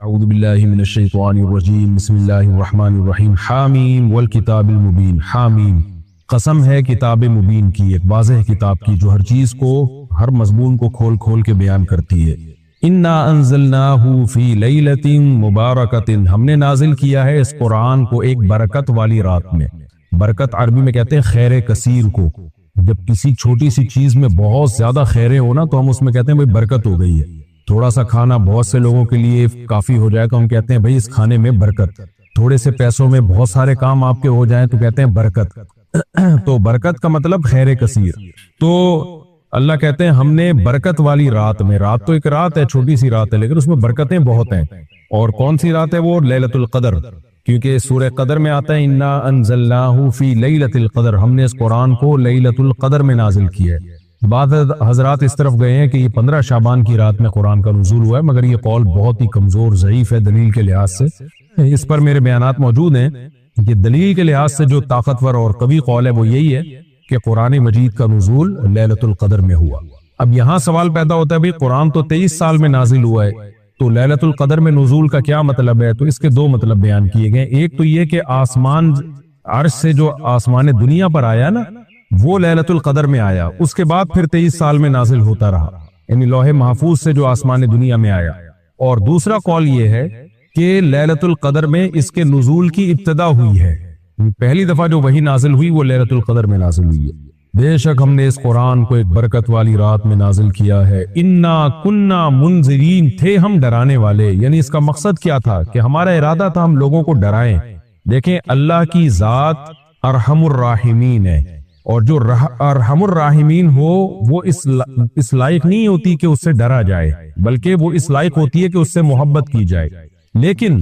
اعوذ باللہ من الشیطان الرجیم بسم اللہ الرحمن الرحیم حامیم والکتاب المبین حامیم قسم ہے کتاب مبین کی، ایک واضح کتاب کی جو ہر چیز کو، ہر مضمون کو کھول کھول کے بیان کرتی ہے۔ انا انزلناہ فی لیلۃ مبارکۃ، ہم نے نازل کیا ہے اس قرآن کو ایک برکت والی رات میں۔ برکت عربی میں کہتے ہیں خیر کثیر کو، جب کسی چھوٹی سی چیز میں بہت زیادہ خیریں ہو نا تو ہم اس میں کہتے ہیں بھائی برکت ہو گئی ہے۔ تھوڑا سا کھانا بہت سے لوگوں کے لیے کافی ہو جائے تو ہم کہتے ہیں بھائی اس کھانے میں برکت۔ تھوڑے سے پیسوں میں بہت سارے کام آپ کے ہو جائیں تو کہتے ہیں برکت۔ تو برکت کا مطلب خیر کثیر۔ تو اللہ کہتے ہیں ہم نے برکت والی رات میں، رات تو ایک رات ہے، چھوٹی سی رات ہے، لیکن اس میں برکتیں بہت ہیں۔ اور کون سی رات ہے وہ؟ لیلۃ القدر، کیونکہ سورہ قدر میں آتا ہے انا انزلناہ فی لیلۃ القدر، ہم نے اس قرآن کو لیلۃ القدر میں نازل کیا ہے۔ بعض حضرات اس طرف گئے ہیں کہ یہ 15 شعبان کی رات میں قرآن کا نزول ہوا ہے، مگر یہ قول بہت ہی کمزور ضعیف ہے دلیل کے لحاظ سے۔ اس پر میرے بیانات موجود ہیں کہ دلیل کے لحاظ سے جو طاقتور اور قوی قول ہے وہ یہی ہے کہ قرآن مجید کا نزول لیلۃ القدر میں ہوا۔ اب یہاں سوال پیدا ہوتا ہے بھئی قرآن تو 23 سال میں نازل ہوا ہے، تو لیلۃ القدر میں نزول کا کیا مطلب ہے؟ تو اس کے دو مطلب بیان کیے گئے۔ ایک تو یہ کہ آسمان عرش سے جو آسمان دنیا پر آیا نا وہ لیلۃ القدر میں آیا، اس کے بعد پھر 23 سال میں نازل ہوتا رہا، یعنی لوح محفوظ سے جو آسمان دنیا میں آیا۔ اور دوسرا قول یہ ہے کہ لیلۃ القدر میں اس کے نزول کی ابتدا ہوئی ہے، پہلی دفعہ جو وحی نازل ہوئی وہ لیلۃ القدر میں نازل ہوئی ہے۔ بے شک ہم نے اس قرآن کو ایک برکت والی رات میں نازل کیا ہے۔ انا کننا منذرین، تھے ہم ڈرانے والے، یعنی اس کا مقصد کیا تھا کہ ہمارا ارادہ تھا ہم لوگوں کو ڈرائیں۔ دیکھیں اللہ کی ذات ارحم الراحمین ہے، اور جو ارحم الراحمین ہو وہ اس لائق نہیں ہوتی کہ اس سے ڈرا جائے، بلکہ وہ اس لائق ہوتی ہے کہ اس سے محبت کی جائے۔ لیکن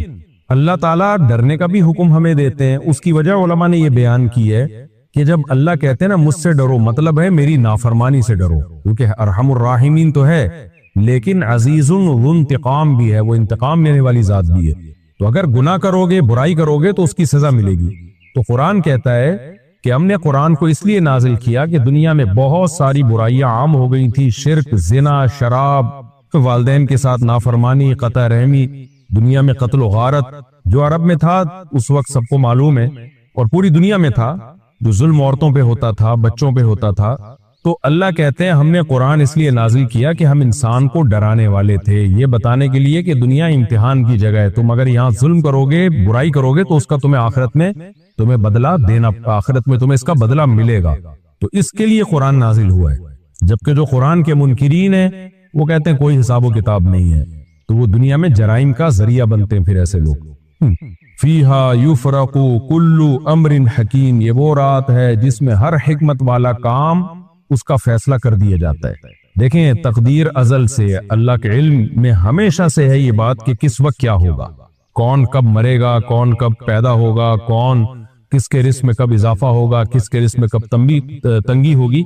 اللہ تعالیٰ ڈرنے کا بھی حکم ہمیں دیتے ہیں۔ اس کی وجہ علماء نے یہ بیان کی ہے کہ جب اللہ کہتے ہیں نا مجھ سے ڈرو، مطلب ہے میری نافرمانی سے ڈرو، کیونکہ ارحم الراحمین تو ہے لیکن عزیز ذو انتقام بھی ہے، وہ انتقام لینے والی ذات بھی ہے۔ تو اگر گناہ کرو گے، برائی کرو گے تو اس کی سزا ملے گی۔ تو قرآن کہتا ہے کہ ہم نے قرآن کو اس لیے نازل کیا کہ دنیا میں بہت ساری برائیاں عام ہو گئی تھی، شرک، زنا، شراب، والدین کے ساتھ نافرمانی، قطع رحمی، دنیا میں قتل و غارت جو عرب میں تھا اس وقت سب کو معلوم ہے، اور پوری دنیا میں تھا، جو ظلم عورتوں پہ ہوتا تھا، بچوں پہ ہوتا تھا۔ تو اللہ کہتے ہیں ہم نے قرآن اس لیے نازل کیا کہ ہم انسان کو ڈرانے والے تھے، یہ بتانے کے لیے کہ دنیا امتحان کی جگہ ہے، تم اگر یہاں ظلم کرو گے، برائی کرو گے تو اس کا تمہیں آخرت میں تمہیں بدلہ دینا، آخرت میں تمہیں اس کا بدلہ ملے گا۔ تو اس کے لیے قرآن نازل ہوا ہے۔ جبکہ جو قرآن کے منکرین ہیں وہ کہتے ہیں کوئی حساب و کتاب نہیں ہے، تو وہ دنیا میں جرائم کا ذریعہ بنتے ہیں پھر ایسے لوگ۔ فیہا یفرق کل امر حکیم، یہ وہ رات ہے جس میں ہر حکمت والا کام اس کا فیصلہ کر دیا جاتا ہے۔ دیکھیں تقدیر ازل سے، اللہ کے علم میں ہمیشہ سے ہے یہ بات کہ کس وقت کیا ہوگا، کون کب مرے گا، کون کب پیدا ہوگا، کون کس کے رزق میں کب اضافہ ہوگا، کس کے رزق میں کب تنگی ہوگی۔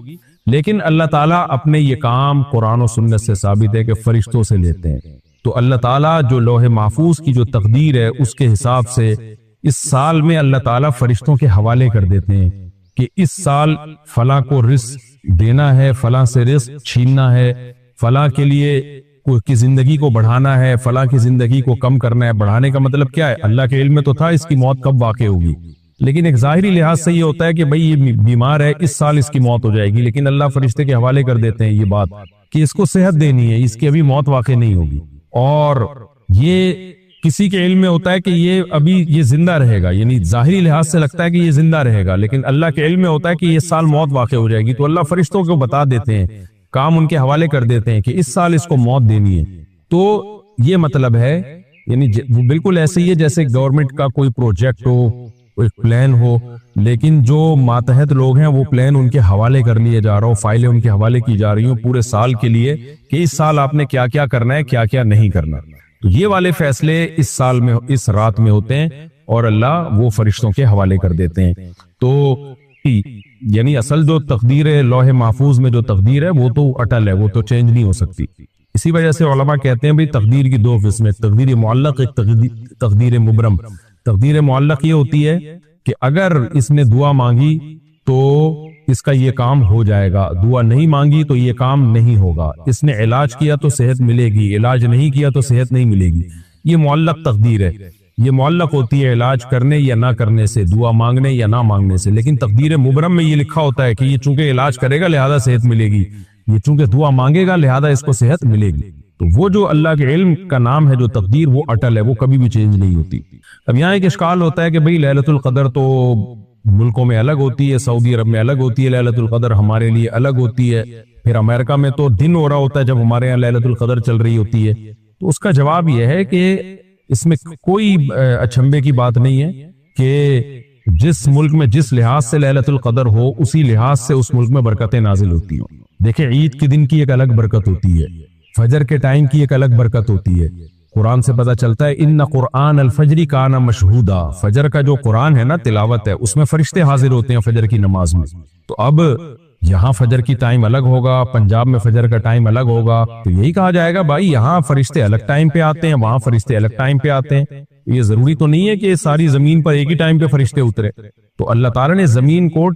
لیکن اللہ تعالیٰ اپنے یہ کام قرآن و سنت سے ثابت ہے کہ فرشتوں سے لیتے ہیں۔ تو اللہ تعالیٰ جو لوح محفوظ کی جو تقدیر ہے اس کے حساب سے اس سال میں اللہ تعالیٰ فرشتوں کے حوالے کر دیتے ہیں کہ اس سال فلاں کو رزق دینا ہے، فلاں سے رزق چھیننا ہے، فلاں کے لیے کی زندگی کو بڑھانا ہے، فلاں کی زندگی کو کم کرنا ہے۔ بڑھانے کا مطلب کیا ہے؟ اللہ کے علم میں تو تھا اس کی موت کب واقع ہوگی، لیکن ایک ظاہری لحاظ سے یہ ہوتا ہے کہ بھئی یہ بیمار ہے، اس سال اس کی موت ہو جائے گی، لیکن اللہ فرشتے کے حوالے کر دیتے ہیں یہ بات کہ اس کو صحت دینی ہے، اس کی ابھی موت واقع نہیں ہوگی۔ اور یہ کسی کے علم میں ہوتا ہے کہ یہ زندہ رہے گا، یعنی ظاہری لحاظ سے لگتا ہے کہ یہ زندہ رہے گا، لیکن اللہ کے علم میں ہوتا ہے کہ یہ سال موت واقع ہو جائے گی، تو اللہ فرشتوں کو بتا دیتے ہیں، کام ان کے حوالے کر دیتے ہیں کہ اس سال اس کو موت دینی ہے۔ تو یہ مطلب ہے، یعنی وہ بالکل ایسے ہی ہے جیسے گورنمنٹ کا کوئی پروجیکٹ ہو، کوئی پلان ہو، لیکن جو ماتحت لوگ ہیں وہ پلان ان کے حوالے کر لیے جا رہا ہو، فائلیں ان کے حوالے کی جا رہی ہوں پورے سال کے لیے کہ اس سال آپ نے کیا کیا کرنا ہے، کیا کیا نہیں کرنا۔ تو یہ والے فیصلے اس سال میں، اس رات میں ہوتے ہیں، اور اللہ وہ فرشتوں کے حوالے کر دیتے ہیں۔ تو یعنی اصل جو تقدیر ہے، لوح محفوظ میں جو تقدیر ہے وہ تو اٹل ہے، وہ تو چینج نہیں ہو سکتی۔ اسی وجہ سے علماء کہتے ہیں بھئی تقدیر کی دو قسمیں، تقدیر معلق، ایک تقدیر مبرم۔ تقدیر معلق یہ ہوتی ہے کہ اگر اس نے دعا مانگی تو اس کا یہ کام ہو جائے گا، دعا نہیں مانگی تو یہ کام نہیں ہوگا، اس نے علاج کیا تو صحت ملے گی، علاج نہیں کیا تو صحت نہیں ملے گی۔ یہ معلق تقدیر ہے، یہ معلق ہوتی ہے علاج کرنے یا نہ کرنے سے، دعا مانگنے یا نہ مانگنے سے، لیکن تقدیر مبرم میں یہ لکھا ہوتا ہے کہ یہ چونکہ علاج کرے گا لہذا صحت ملے گی، یہ چونکہ دعا مانگے گا لہذا اس کو صحت ملے گی۔ تو وہ جو اللہ کے علم کا نام ہے، جو تقدیر، وہ اٹل ہے، وہ کبھی بھی چینج نہیں ہوتی۔ اب یہاں ایک اشکال ہوتا ہے کہ بھئی لیلۃ القدر تو ملکوں میں الگ ہوتی ہے، سعودی عرب میں الگ ہوتی ہے لیلۃ القدر، ہمارے لیے الگ ہوتی ہے، پھر امریکہ میں تو دن ہو رہا ہوتا ہے جب ہمارے یہاں لیلۃ القدر چل رہی ہوتی ہے۔ تو اس کا جواب یہ ہے کہ اس میں کوئی اچھمبے کی بات نہیں ہے کہ جس ملک میں جس لحاظ سے لیلۃ القدر ہو اسی لحاظ سے اس ملک میں برکتیں نازل ہوتی ہوں۔ دیکھیں عید کے دن کی ایک الگ برکت ہوتی ہے، فجر کے ٹائم کی ایک الگ برکت ہوتی ہے۔ قرآن سے پتہ چلتا ہے ان قرآن الفجر کان مشہودا، فجر کا جو قرآن ہے نا، تلاوت ہے، اس میں فرشتے حاضر ہوتے ہیں فجر کی نماز میں۔ تو اب یہاں فجر کی ٹائم الگ ہوگا، پنجاب میں فجر کا ٹائم الگ ہوگا، تو یہی کہا جائے گا بھائی یہاں فرشتے الگ ٹائم پہ آتے ہیں، وہاں فرشتے الگ ٹائم پہ آتے ہیں۔ یہ ضروری تو نہیں ہے کہ ساری زمین پر ایک ہی ٹائم پہ فرشتے اترے۔ تو اللہ تعالیٰ نے زمین کو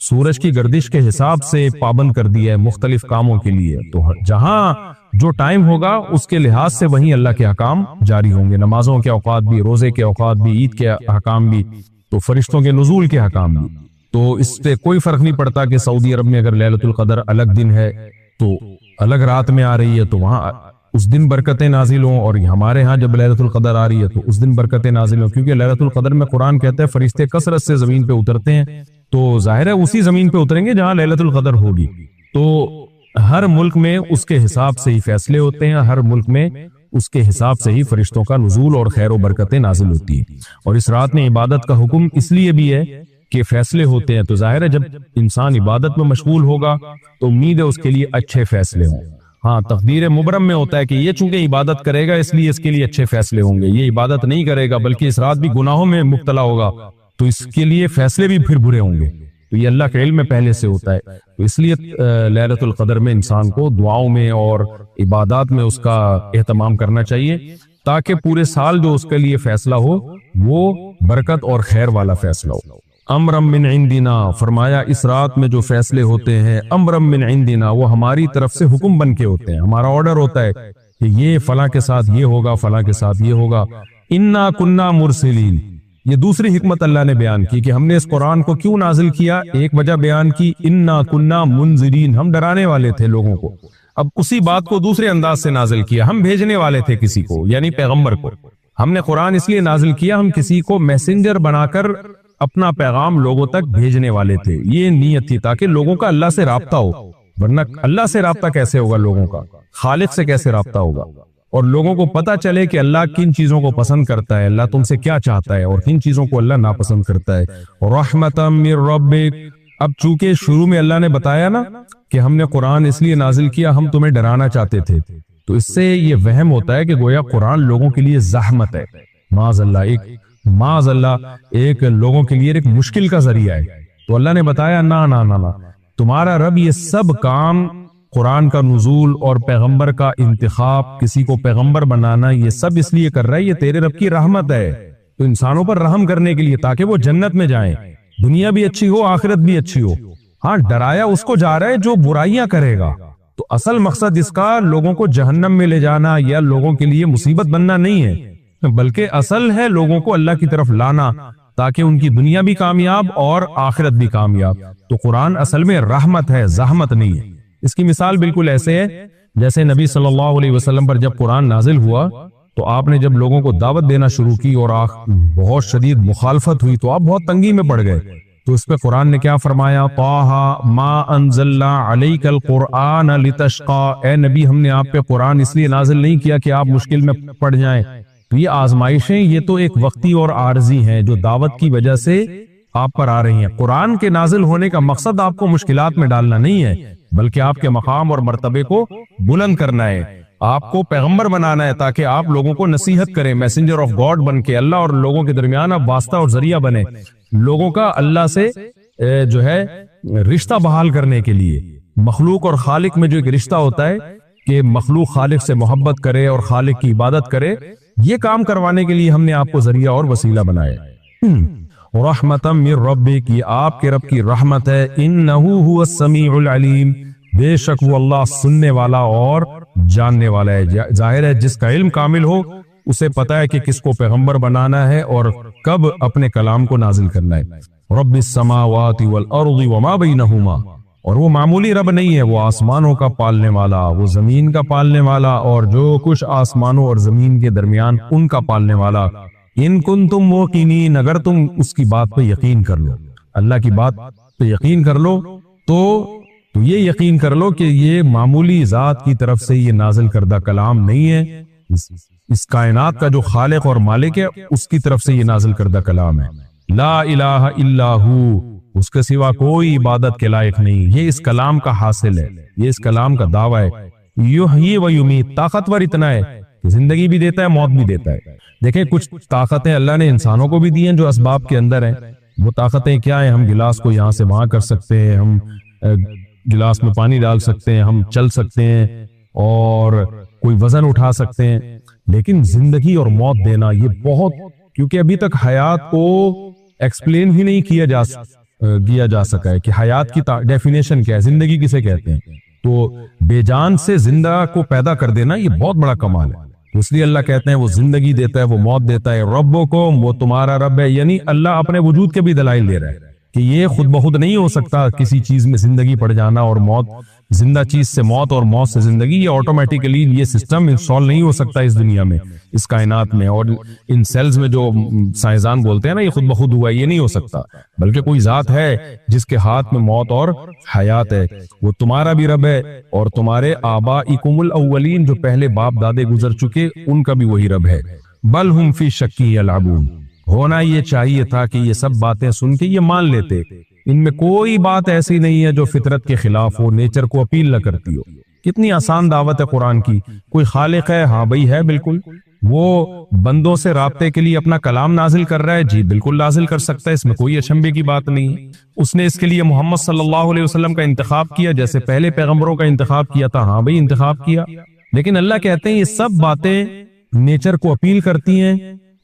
سورج کی گردش کے حساب سے پابند کر دیا ہے مختلف کاموں کے لیے، تو جہاں جو ٹائم ہوگا اس کے لحاظ سے وہیں اللہ کے احکام جاری ہوں گے، نمازوں کے اوقات بھی، روزے کے اوقات بھی، عید کے احکام بھی، تو فرشتوں کے نزول کے احکام بھی۔ تو اس سے کوئی فرق نہیں پڑتا کہ سعودی عرب میں اگر لیلۃ القدر الگ دن ہے تو الگ رات میں آ رہی ہے تو وہاں اس دن برکتیں نازل ہوں، اور ہمارے ہاں جب لیلۃ القدر آ رہی ہے تو اس دن برکتیں نازل ہوں، کیونکہ لیلۃ القدر میں قرآن کہتا ہے فرشتے کثرت سے زمین پہ اترتے ہیں، تو ظاہر ہے اسی زمین پہ اتریں گے جہاں لیلۃ القدر ہوگی۔ تو ہر ملک میں اس کے حساب سے ہی فیصلے ہوتے ہیں، ہر ملک میں اس کے حساب سے ہی فرشتوں کا نزول اور خیر و برکتیں نازل ہوتی ہیں۔ اور اس رات میں عبادت کا حکم اس لیے بھی ہے کہ فیصلے ہوتے ہیں، تو ظاہر ہے جب انسان عبادت میں مشغول ہوگا تو امید ہے اس کے لیے اچھے فیصلے ہوں۔ ہاں تقدیر مبرم میں ہوتا ہے کہ یہ چونکہ عبادت کرے گا اس لیے اس کے لیے اچھے فیصلے ہوں گے، یہ عبادت نہیں کرے گا بلکہ اس رات بھی گناہوں میں مبتلا ہوگا تو اس کے لیے فیصلے بھی پھر برے ہوں گے۔ تو یہ اللہ کے علم میں پہلے سے ہوتا ہے، تو اس لیے لیلۃ القدر میں انسان کو دعاؤں میں اور عبادات میں اس کا اہتمام کرنا چاہیے تاکہ پورے سال جو اس کے لیے فیصلہ ہو وہ برکت اور خیر والا فیصلہ ہو۔ امرم من عندنا، فرمایا اس رات میں جو فیصلے ہوتے ہیں امرم من عندنا، وہ ہماری طرف سے حکم بن کے ہوتے ہیں، ہمارا آرڈر ہوتا ہے کہ یہ فلاں کے ساتھ یہ ہوگا، فلاں کے ساتھ یہ ہوگا۔ انا کننا مرسلین، یہ دوسری حکمت اللہ نے بیان کی کہ ہم نے اس قرآن کو کیوں نازل کیا، ایک وجہ بیان کی انا کننا منذرین، ہم ڈرانے والے تھے لوگوں کو۔ اب اسی بات کو دوسرے انداز سے نازل کیا، ہم بھیجنے والے تھے کسی کو، یعنی پیغمبر کو۔ ہم نے قرآن اس لیے نازل کیا، ہم کسی کو میسنجر بنا کر اپنا پیغام لوگوں تک بھیجنے والے تھے، یہ نیت تھی تاکہ لوگوں کا اللہ سے رابطہ ہو، ورنہ اللہ سے رابطہ کیسے ہوگا، لوگوں کا خالق سے کیسے رابطہ ہوگا، اور لوگوں کو پتہ چلے کہ اللہ کن چیزوں کو پسند کرتا ہے، اللہ تم سے کیا چاہتا ہے، اور کن چیزوں کو اللہ ناپسند کرتا ہے۔ رحمتا من ربک، اب چونکہ شروع میں اللہ نے بتایا نا کہ ہم نے قرآن اس لیے نازل کیا ہم تمہیں ڈرانا چاہتے تھے، تو اس سے یہ وہم ہوتا ہے کہ گویا قرآن لوگوں کے لیے زحمت ہے، معاذ اللہ ایک لوگوں کے لیے ایک مشکل کا ذریعہ ہے۔ تو اللہ نے بتایا نہ تمہارا رب یہ سب کام، قرآن کا نزول اور پیغمبر کا انتخاب، کسی کو پیغمبر بنانا، یہ سب اس لیے کر رہا ہے، یہ تیرے رب کی رحمت ہے، تو انسانوں پر رحم کرنے کے لیے تاکہ وہ جنت میں جائیں، دنیا بھی اچھی ہو آخرت بھی اچھی ہو۔ ہاں ڈرایا اس کو جا رہا ہے جو برائیاں کرے گا، تو اصل مقصد اس کا لوگوں کو جہنم میں لے جانا یا لوگوں کے لیے مصیبت بننا نہیں ہے، بلکہ اصل ہے لوگوں کو اللہ کی طرف لانا تاکہ ان کی دنیا بھی کامیاب اور آخرت بھی کامیاب۔ تو قرآن اصل میں رحمت ہے، زحمت نہیں ہے۔ اس کی مثال بالکل ایسے ہے جیسے نبی صلی اللہ علیہ وسلم پر جب قرآن نازل ہوا تو آپ نے جب لوگوں کو دعوت دینا شروع کی اور بہت شدید مخالفت ہوئی تو آپ بہت تنگی میں پڑ گئے، تو اس پہ قرآن نے کیا فرمایا، طٰہٰ ما انزلنا علیک القرآن لتشقیٰ، اے نبی ہم نے آپ پہ قرآن اس لیے نازل نہیں کیا کہ آپ مشکل میں پڑ جائیں۔ تو یہ آزمائشیں یہ تو ایک وقتی اور عارضی ہیں جو دعوت کی وجہ سے آپ پر آ رہی ہیں۔ قرآن کے نازل ہونے کا مقصد آپ کو مشکلات میں ڈالنا نہیں ہے بلکہ آپ کے مقام اور مرتبے کو بلند کرنا ہے، آپ کو پیغمبر بنانا ہے تاکہ آپ لوگوں کو نصیحت کریں، میسنجر آف گاڈ بن کے اللہ اور لوگوں کے درمیان آپ واسطہ اور ذریعہ بنے، لوگوں کا اللہ سے جو ہے رشتہ بحال کرنے کے لیے۔ مخلوق اور خالق میں جو ایک رشتہ ہوتا ہے کہ مخلوق خالق سے محبت کرے اور خالق کی عبادت کرے، یہ کام کروانے کے لیے ہم نے آپ کو ذریعہ اور وسیلہ بنایا۔ رحمتا من ربک، یہ آپ کے رب کی رحمت ہے، انہ هو السمیع العلیم، بے شک وہ اللہ سننے والا اور جاننے والا ہے۔ ظاہر ہے جس کا علم کامل ہو اسے پتا ہے کہ کس کو پیغمبر بنانا ہے اور کب اپنے کلام کو نازل کرنا ہے. رب السماوات والارض وما بینہما، اور وہ معمولی رب نہیں ہے، وہ آسمانوں کا پالنے والا، وہ زمین کا پالنے والا، اور جو کچھ آسمانوں اور زمین کے درمیان ان کا پالنے والا. ان کنتم موقنین، اگر تم اس کی بات پہ یقین کر لو، اللہ کی بات پہ یقین کر لو، تو یہ یقین کر لو کہ یہ معمولی ذات کی طرف سے یہ نازل کردہ کلام نہیں ہے، اس کائنات کا جو خالق اور مالک ہے اس کی طرف سے یہ نازل کردہ کلام ہے. لا الہ الا ہو، اس کے سوا کوئی عبادت کے لائق نہیں. یہ اس کلام کا حاصل ہے، یہ اس کلام کا دعویٰ ہے. یحیی و یمیت، طاقتور اتنا ہے کہ زندگی بھی دیتا ہے، موت بھی دیتا ہے. دیکھیں کچھ طاقتیں اللہ نے انسانوں کو بھی دی ہیں جو اسباب کے اندر ہیں. وہ طاقتیں کیا ہیں؟ ہم گلاس کو یہاں سے وہاں کر سکتے ہیں، ہم گلاس میں پانی ڈال سکتے ہیں، ہم چل سکتے ہیں اور کوئی وزن اٹھا سکتے ہیں. لیکن زندگی اور موت دینا یہ بہت، کیونکہ ابھی تک حیات کو ایکسپلین ہی نہیں کیا جا سکا ہے کہ حیات کی ڈیفینیشن کیا ہے، زندگی کسے کہتے ہیں. تو بے جان سے زندہ کو پیدا کر دینا یہ بہت بڑا کمال ہے. اس لیے اللہ کہتے ہیں وہ زندگی دیتا ہے، وہ موت دیتا ہے. ربکم، وہ تمہارا رب ہے. یعنی اللہ اپنے وجود کے بھی دلائل دے رہا ہے کہ یہ خود بخود نہیں ہو سکتا کسی چیز میں زندگی پڑ جانا اور موت، زندہ چیز سے موت اور موت سے زندگی. یہ آٹومیٹیکلی یہ سسٹم انسٹال نہیں ہو سکتا اس دنیا میں، اس کائنات میں، اور ان سیلز میں جو سائنسدان بولتے ہیں نا یہ خود بخود ہوا ہے، یہ نہیں ہو سکتا. بلکہ کوئی ذات ہے جس کے ہاتھ میں موت اور حیات ہے. وہ تمہارا بھی رب ہے اور تمہارے آبائکم الاولین، جو پہلے باپ دادے گزر چکے، ان کا بھی وہی رب ہے. بل ہم فی شک یلعبون، ہونا یہ چاہیے تھا کہ یہ سب باتیں سن کے یہ مان لیتے. ان میں کوئی بات ایسی نہیں ہے جو فطرت کے خلاف ہو، نیچر کو اپیل نہ کرتی ہو. کتنی آسان دعوت ہے قرآن کی. کوئی خالق ہے؟ ہاں بھئی ہے، بالکل. وہ بندوں سے رابطے کے لیے اپنا کلام نازل کر رہا ہے، جی بالکل نازل کر سکتا ہے، اس میں کوئی اچنبے کی بات نہیں ہے. اس نے اس کے لیے محمد صلی اللہ علیہ وسلم کا انتخاب کیا جیسے پہلے پیغمبروں کا انتخاب کیا تھا. ہاں بھئی انتخاب کیا. لیکن اللہ کہتے ہیں یہ سب باتیں نیچر کو اپیل کرتی ہیں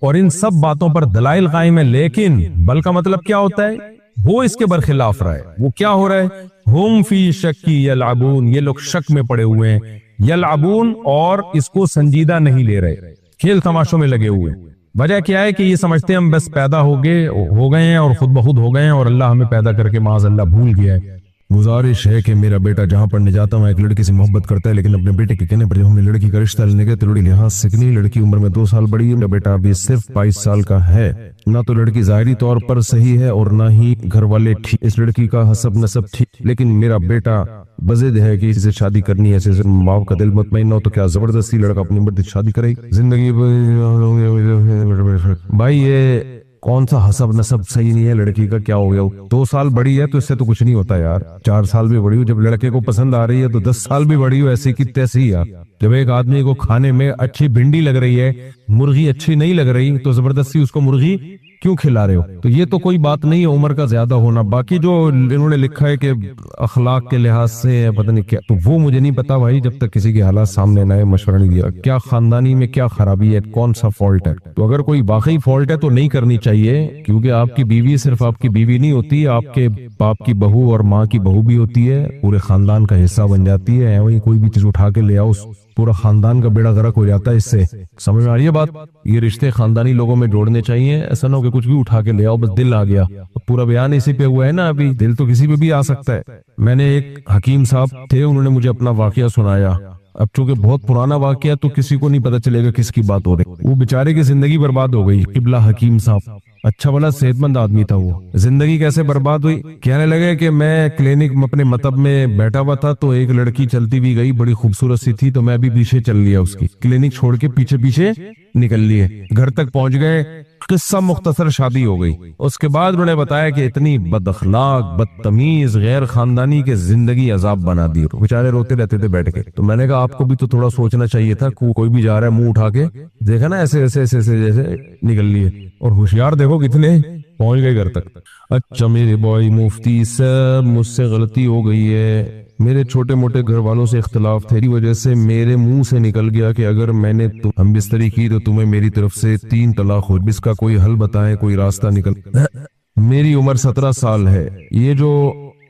اور ان سب باتوں پر دلائل قائم ہے. لیکن بل کا مطلب کیا ہوتا ہے؟ وہ اس کے برخلاف رہا ہے. وہ کیا ہو رہا ہے؟ ہم فی شک یلعبون، یہ لوگ شک میں پڑے ہوئے ہیں. یلعبون، اور اس کو سنجیدہ نہیں لے رہے، کھیل تماشوں میں لگے ہوئے. وجہ کیا ہے کہ یہ سمجھتے ہیں ہم بس پیدا ہو گئے ہیں اور خود بخود ہو گئے ہیں اور اللہ ہمیں پیدا کر کے معاذ اللہ بھول گیا ہے. گزارش ہے کہ میرا بیٹا جہاں پڑھنے جاتا ہوں ایک لڑکی سے محبت کرتا ہے، لیکن اپنے بیٹے کے کہنے پر جب ہم نے لڑکی کا رشتہ لینے گئے تو لڑکی لحاظ سکنی، لڑکی عمر میں 2 سال بڑی ہے. میرا بیٹا ابھی صرف 22 سال کا ہے. نہ تو لڑکی ظاہری طور پر صحیح ہے اور نہ ہی گھر والے ٹھیک. اس لڑکی کا حسب نسب ٹھیک، لیکن میرا بیٹا بضد ہے کہ اسے شادی کرنی ہے. اسے ماں کا دل مطمئن ہو تو کیا زبردستی لڑکا اپنی مرد سے شادی کرے؟ زندگی بھائی یہ کون سا حسب نسب صحیح نہیں ہے؟ لڑکی کا کیا ہو گیا؟ 2 سال بڑی ہے تو اس سے تو کچھ نہیں ہوتا یار. 4 سال بھی بڑی ہو، جب لڑکے کو پسند آ رہی ہے تو 10 سال بھی بڑی ہو، ایسی کی تیسی یار. جب ایک آدمی کو کھانے میں اچھی بھنڈی لگ رہی ہے، مرغی اچھی نہیں لگ رہی، تو زبردستی اس کو مرغی کیوں کھلا رہے ہو؟ تو یہ تو کوئی بات نہیں ہے عمر کا زیادہ ہونا. باقی جو انہوں نے لکھا ہے کہ اخلاق کے لحاظ سے پتہ نہیں کیا، تو وہ مجھے نہیں پتا بھائی، جب تک کسی کے حالات سامنے نہ آئے مشورہ نہیں دیا. کیا خاندانی میں کیا خرابی ہے، کون سا فالٹ ہے؟ تو اگر کوئی واقعی فالٹ ہے تو نہیں کرنی چاہیے، کیونکہ آپ کی بیوی صرف آپ کی بیوی نہیں ہوتی، آپ کے باپ کی بہو اور ماں کی بہو بھی ہوتی ہے، پورے خاندان کا حصہ بن جاتی ہے. وہی کوئی بھی چیز اٹھا کے لے آؤ، پورا خاندان کا بیڑا غرق ہو جاتا ہے اس سے. سمجھ میں آ رہی ہے بات؟ یہ رشتے خاندانی لوگوں میں جوڑنے چاہیے. ایسا نہ ہو کہ کچھ بھی اٹھا کے لے آؤ، بس دل آ گیا. پورا بیان اسی پہ ہوا ہے نا، ابھی دل تو کسی پہ بھی آ سکتا ہے. میں نے ایک حکیم صاحب تھے، انہوں نے مجھے اپنا واقعہ سنایا. اب چونکہ بہت پرانا واقعہ تو کسی کو نہیں پتا چلے گا کس کی بات ہو رہی. وہ بیچارے کی زندگی برباد ہو گئی. قبلہ حکیم صاحب اچھا بڑا صحت مند آدمی تھا. وہ زندگی کیسے برباد ہوئی؟ کہنے لگے کہ میں کلینک اپنے مطب میں بیٹھا ہوا تھا تو ایک لڑکی چلتی بھی گئی، بڑی خوبصورت سی تھی، تو میں بھی پیچھے چل لیا اس کی. کلینک چھوڑ کے پیچھے پیچھے نکل لیے. گھر تک پہنچ گئے، قصہ مختصر شادی ہو گئی. اس کے بعد انہوں نے بتایا کہ اتنی بد اخلاق، بدتمیز، غیر خاندانی کے زندگی عذاب بنا دی. بیچارے روتے رہتے تھے بیٹھ کے. تو میں نے کہا آپ کو بھی تو تھوڑا سوچنا چاہیے تھا. کوئی بھی جا رہا ہے منہ اٹھا کے دیکھا نا، ایسے ایسے ایسے ایسے جیسے نکل لیے. اور ہوشیار دیکھو کتنے پہنچ گئے گھر تک. اچھا میرے بھائی مفتی صاحب، مجھ سے غلطی ہو گئی ہے. میرے چھوٹے موٹے گھر والوں سے اختلاف تھے، وجہ سے میرے منہ سے نکل گیا کہ اگر میں نے ہم بستری کی تو تمہیں میری طرف سے 3 طلاق ہو. اس کا کوئی حل بتائیں، کوئی راستہ نکل. میری عمر 17 سال ہے. یہ جو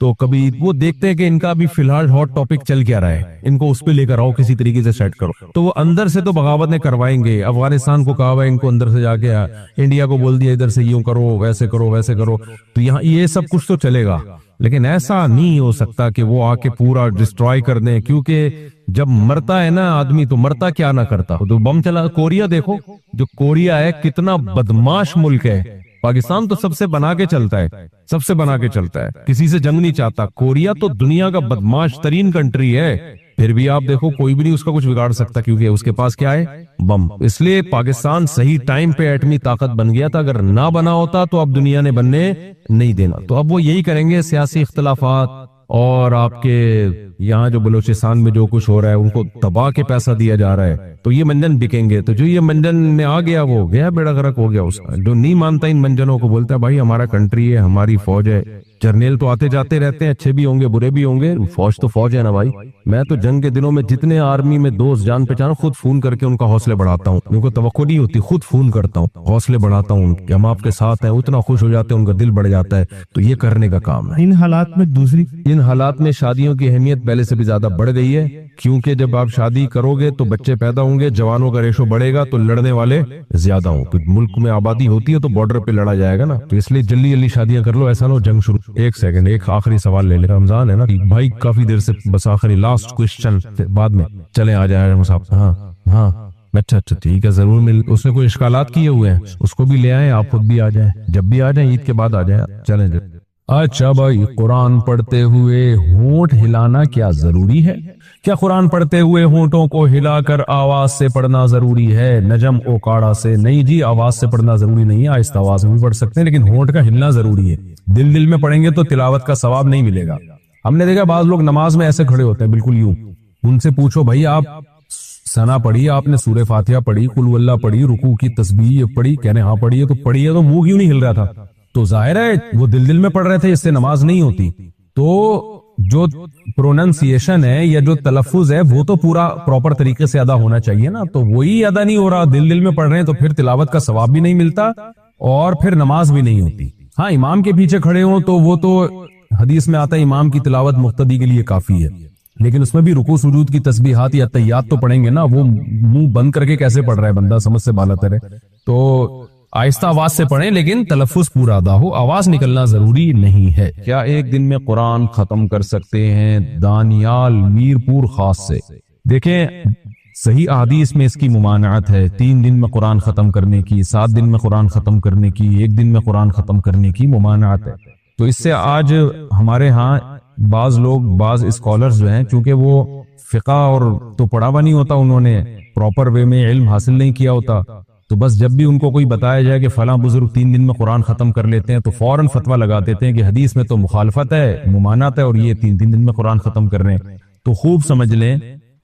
تو کبھی وہ دیکھتے ہیں کہ ان کا ابھی فی الحال ہاٹ ٹاپک چل کیا رہا ہے، ان کو اس پہ لے کر آؤ، کسی طریقے سے سیٹ کرو، تو وہ اندر سے تو بغاوتیں کروائیں گے۔ افغانستان کو کہا ہوا ان کو اندر سے جا کے، انڈیا کو بول دیا ادھر سے یوں کرو، ویسے کرو، ویسے کرو، تو یہاں یہ سب کچھ تو چلے گا، لیکن ایسا نہیں ہو سکتا کہ وہ آ کے پورا ڈسٹرائے کر دیں، کیونکہ جب مرتا ہے نا آدمی تو مرتا کیا نہ کرتا۔ تو بم چلا، کوریا دیکھو، جو کوریا ہے کتنا بدماش ملک ہے، پاکستان تو سب سے بنا کے چلتا ہے، سب سے بنا کے چلتا ہے، کسی سے جنگ نہیں چاہتا، کوریا تو دنیا کا بدماش ترین کنٹری ہے، پھر بھی آپ دیکھو کوئی بھی نہیں اس کا کچھ بگاڑ سکتا، کیونکہ اس کے پاس کیا ہے؟ بم۔ اس لیے پاکستان صحیح ٹائم پہ ایٹمی طاقت بن گیا تھا، اگر نہ بنا ہوتا تو اب دنیا نے بننے نہیں دینا۔ تو اب وہ یہی کریں گے، سیاسی اختلافات اور آپ کے یہاں جو بلوچستان میں جو کچھ ہو رہا ہے ان کو دبا کے پیسہ دیا جا رہا ہے، تو یہ منجن بکیں گے، تو جو یہ منجن میں آ گیا وہ گیا، بیڑا غرق ہو گیا اس کا۔ جو نہیں مانتا ان منجنوں کو، بولتا ہے بھائی ہمارا کنٹری ہے، ہماری فوج ہے، جرنیل تو آتے جاتے رہتے ہیں، اچھے بھی ہوں گے برے بھی ہوں گے، فوج تو فوج ہے نا بھائی۔ میں تو جنگ کے دنوں میں جتنے آرمی میں دوست جان پہچان، خود فون کر کے ان کا حوصلے بڑھاتا ہوں، ان کو توقع نہیں ہوتی، خود فون کرتا ہوں، حوصلے بڑھاتا ہوں کہ ہم آپ کے ساتھ ہیں، اتنا خوش ہو جاتے ہیں، ان کا دل بڑھ جاتا ہے۔ تو یہ کرنے کا کام ہے۔ ان حالات میں شادیوں کی اہمیت پہلے سے بھی زیادہ بڑھ گئی ہے، کیونکہ جب آپ شادی کرو گے تو بچے پیدا ہوں گے، جوانوں کا ریشو بڑھے گا، تو لڑنے والے زیادہ ہوں، تو ملک میں آبادی ہوتی ہے تو بارڈر پہ لڑا جائے گا نا، تو اس لیے جلدی جلدی شادیاں کر لو، ایسا نہ ہو جنگ شروع۔ ایک سیکنڈ، ایک آخری سوال لے لے، رمضان ہے نا بھائی، کافی دیر سے، بس آخری لاسٹ کوشچن، بعد میں چلیں آ جائیں مصعب۔ ہاں اچھا ٹھیک ہے، ضرور مل، اس نے کوئی اشکالات کیے ہوئے ہیں اس کو بھی لے آئیں، آپ خود بھی آ جائیں، جب بھی آ جائیں، عید کے بعد آ جائیں، چلیں جب۔ اچھا بھائی، قرآن پڑھتے ہوئے ہونٹ ہلانا کیا ضروری ہے؟ کیا قرآن پڑھتے ہوئے ہونٹوں کو ہلا کر آواز سے پڑھنا ضروری ہے، نجم اوکاڑا سے؟ نہیں جی، آواز سے پڑھنا ضروری نہیں ہے، آہستہ آواز میں بھی پڑھ سکتے ہیں، لیکن ہونٹ کا ہلنا ضروری ہے۔ دل میں پڑھیں گے تو تلاوت کا ثواب نہیں ملے گا۔ ہم نے دیکھا بعض لوگ نماز میں ایسے کھڑے ہوتے ہیں بالکل یوں، ان سے پوچھو بھائی آپ ثنا پڑھی، آپ نے سورہ فاتحہ پڑھی، قل ہو اللہ پڑھی، رکوع کی تسبیح پڑھی، کہنے ہاں پڑھی ہے، تو پڑھی ہے تو منہ کیوں نہیں ہل رہا تھا؟ تو ظاہر ہے وہ دل میں پڑھ رہے تھے، اس سے نماز نہیں ہوتی۔ تو جو پروننسیشن ہے یا جو تلفظ ہے وہ تو پورا پراپر طریقے سے ادا ہونا چاہیے نا، تو وہی ادا نہیں ہو رہا، دل میں پڑھ رہے ہیں، تو پھر تلاوت کا ثواب بھی نہیں ملتا اور پھر نماز بھی نہیں ہوتی۔ ہاں امام کے پیچھے کھڑے ہوں تو وہ تو حدیث میں آتا ہے امام کی تلاوت مقتدی کے لیے کافی ہے، لیکن اس میں بھی رکوع سجود کی تسبیحات یا تحیات تو پڑھیں گے نا، وہ منہ بند کر کے کیسے پڑھ رہا ہے بندہ، سمجھ سے بالا تر ہے۔ تو آہستہ آواز سے پڑھیں لیکن تلفظ پورا ادا ہو، آواز نکلنا ضروری نہیں ہے۔ کیا ایک دن میں قرآن ختم کر سکتے ہیں؟ دانیال میرپور خاص سے۔ دیکھیں صحیح احادیث میں اس کی ممانعت ہے، 3 دن میں قرآن ختم کرنے کی، 7 دن میں قرآن ختم کرنے کی، 1 دن میں قرآن ختم کرنے کی ممانعت ہے۔ تو اس سے آج ہمارے ہاں بعض لوگ، بعض اسکالرز جو ہیں، چونکہ وہ فقہ اور تو پڑھا ہوا نہیں ہوتا، انہوں نے پراپر وے میں علم حاصل نہیں کیا ہوتا، تو بس جب بھی ان کو کوئی بتایا جائے کہ فلاں بزرگ 3 دن میں قرآن ختم کر لیتے ہیں تو فوراً فتویٰ لگا دیتے ہیں کہ حدیث میں تو مخالفت ہے، ممانعت ہے، اور یہ 3 دن میں قرآن ختم کر رہے ہیں۔ تو خوب سمجھ لیں،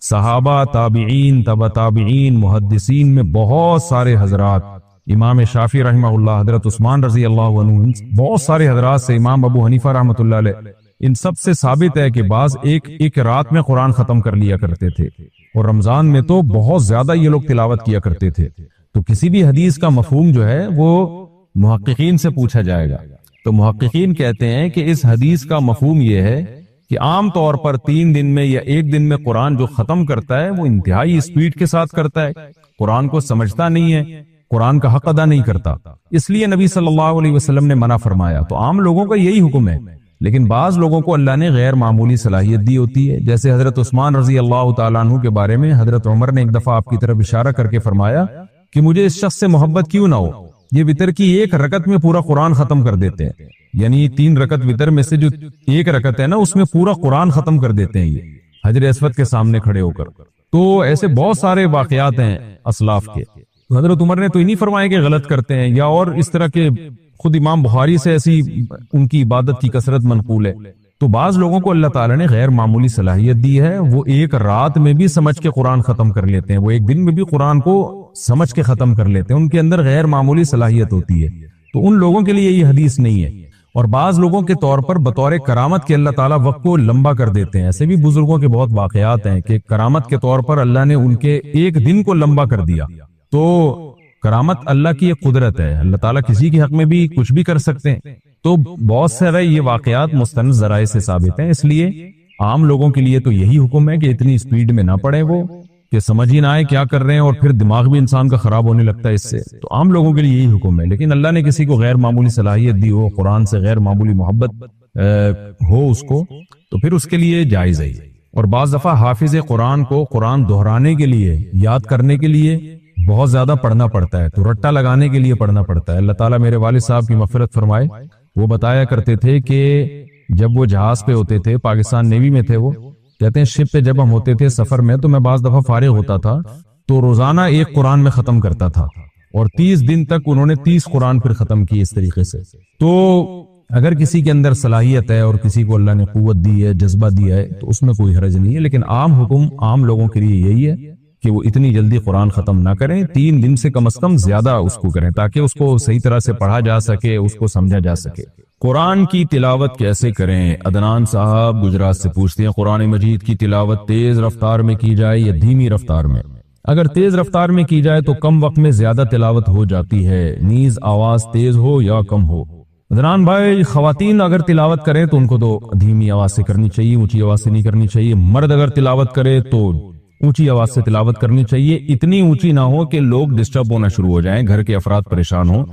صحابہ، تابعین، تبع تابعین، محدثین میں بہت سارے حضرات، امام شافعی رحمہ اللہ، حضرت عثمان رضی اللہ عنہ، بہت سارے حضرات سے، امام ابو حنیفہ رحمۃ اللہ علیہ، ان سب سے ثابت ہے کہ بعض ایک رات میں قرآن ختم کر لیا کرتے تھے، اور رمضان میں تو بہت زیادہ یہ لوگ تلاوت کیا کرتے تھے۔ تو کسی بھی حدیث کا مفہوم جو ہے وہ محققین سے پوچھا جائے گا، تو محققین کہتے ہیں کہ اس حدیث کا مفہوم یہ ہے کہ عام طور پر 3 دن میں یا 1 دن میں قرآن جو ختم کرتا ہے وہ انتہائی اسپیڈ کے ساتھ کرتا ہے، قرآن کو سمجھتا نہیں ہے، قرآن کا حق ادا نہیں کرتا، اس لیے نبی صلی اللہ علیہ وسلم نے منع فرمایا۔ تو عام لوگوں کا یہی حکم ہے، لیکن بعض لوگوں کو اللہ نے غیر معمولی صلاحیت دی ہوتی ہے، جیسے حضرت عثمان رضی اللہ تعالیٰ عنہ کے بارے میں حضرت عمر نے ایک دفعہ آپ کی طرف اشارہ کر کے فرمایا کہ مجھے اس شخص سے محبت کیوں نہ ہو، یہ وتر کی 1 رکعت میں پورا قرآن ختم کر دیتے ہیں، یعنی 3 رکعت وتر میں سے جو 1 رکعت ہے نا اس میں پورا قرآن ختم کر دیتے ہیں یہ حجر اسود کے سامنے کھڑے ہو کر۔ تو ایسے بہت سارے واقعات ہیں اسلاف کے، تو حضرت عمر نے تو ہی نہیں فرمایا کہ غلط کرتے ہیں، یا اور اس طرح کے خود امام بخاری سے ایسی ان کی عبادت کی کثرت منقول ہے۔ تو بعض لوگوں کو اللہ تعالیٰ نے غیر معمولی صلاحیت دی ہے، وہ 1 رات میں بھی سمجھ کے قرآن ختم کر لیتے ہیں، وہ 1 دن میں بھی قرآن کو سمجھ کے ختم کر لیتے ہیں، ان کے اندر غیر معمولی صلاحیت ہوتی ہے، تو ان لوگوں کے لیے یہ حدیث نہیں ہے۔ اور بعض لوگوں کے طور پر بطور کرامت کے اللہ تعالیٰ وقت کو لمبا کر دیتے ہیں، ایسے بھی بزرگوں کے بہت واقعات ہیں کہ کرامت کے طور پر اللہ نے ان کے 1 دن کو لمبا کر دیا۔ تو کرامت اللہ کی ایک قدرت ہے، اللہ تعالیٰ کسی کے حق میں بھی کچھ بھی کر سکتے ہیں۔ تو بہت سارے یہ واقعات مستند ذرائع سے ثابت ہیں، اس لیے عام لوگوں کے لیے تو یہی حکم ہے کہ اتنی سپیڈ میں نہ پڑھیں وہ، کہ سمجھ ہی نہ آئے کیا کر رہے ہیں، اور پھر دماغ بھی انسان کا خراب ہونے لگتا ہے اس سے۔ تو عام لوگوں کے لیے یہی حکم ہے، لیکن اللہ نے کسی کو غیر معمولی صلاحیت دی ہو، قرآن سے غیر معمولی محبت ہو اس کو، تو پھر اس کے لیے جائز ہے۔ اور بعض دفعہ حافظ قرآن کو قرآن دہرانے کے لیے، یاد کرنے کے لیے بہت زیادہ پڑھنا پڑتا ہے، تو رٹا لگانے کے لیے پڑھنا پڑتا ہے۔ اللہ تعالیٰ میرے والد صاحب کی مغفرت فرمائے، وہ بتایا کرتے تھے کہ جب وہ جہاز پہ ہوتے تھے، پاکستان نیوی میں تھے وہ، کہتے ہیں شپ پہ جب ہم ہوتے تھے سفر میں، تو میں بعض دفعہ فارغ ہوتا تھا تو روزانہ ایک قرآن میں ختم کرتا تھا، اور 30 دن تک انہوں نے 30 قرآن پھر ختم کی اس طریقے سے۔ تو اگر کسی کے اندر صلاحیت ہے اور کسی کو اللہ نے قوت دی ہے، جذبہ دیا ہے، تو اس میں کوئی حرج نہیں ہے، لیکن عام حکم عام لوگوں کے لیے یہی ہے کہ وہ اتنی جلدی قرآن ختم نہ کریں، 3 دن سے کم از کم زیادہ اس کو کریں، تاکہ اس کو صحیح طرح سے پڑھا جا سکے، اس کو سمجھا جا سکے۔ قرآن کی تلاوت کیسے کریں؟ عدنان صاحب گجرات سے پوچھتے ہیں، قرآن مجید کی تلاوت تیز رفتار میں کی جائے یا دھیمی رفتار میں؟ اگر تیز رفتار میں کی جائے تو کم وقت میں زیادہ تلاوت ہو جاتی ہے، نیز آواز تیز ہو یا کم ہو۔ عدنان بھائی، خواتین اگر تلاوت کریں تو ان کو تو دھیمی آواز سے کرنی چاہیے، اونچی آواز سے نہیں کرنی چاہیے۔ مرد اگر تلاوت کرے تو اونچی آواز سے تلاوت کرنی چاہیے، اتنی اونچی نہ ہو کہ لوگ ڈسٹرب ہونا شروع ہو جائیں، گھر کے افراد پریشان ہوں۔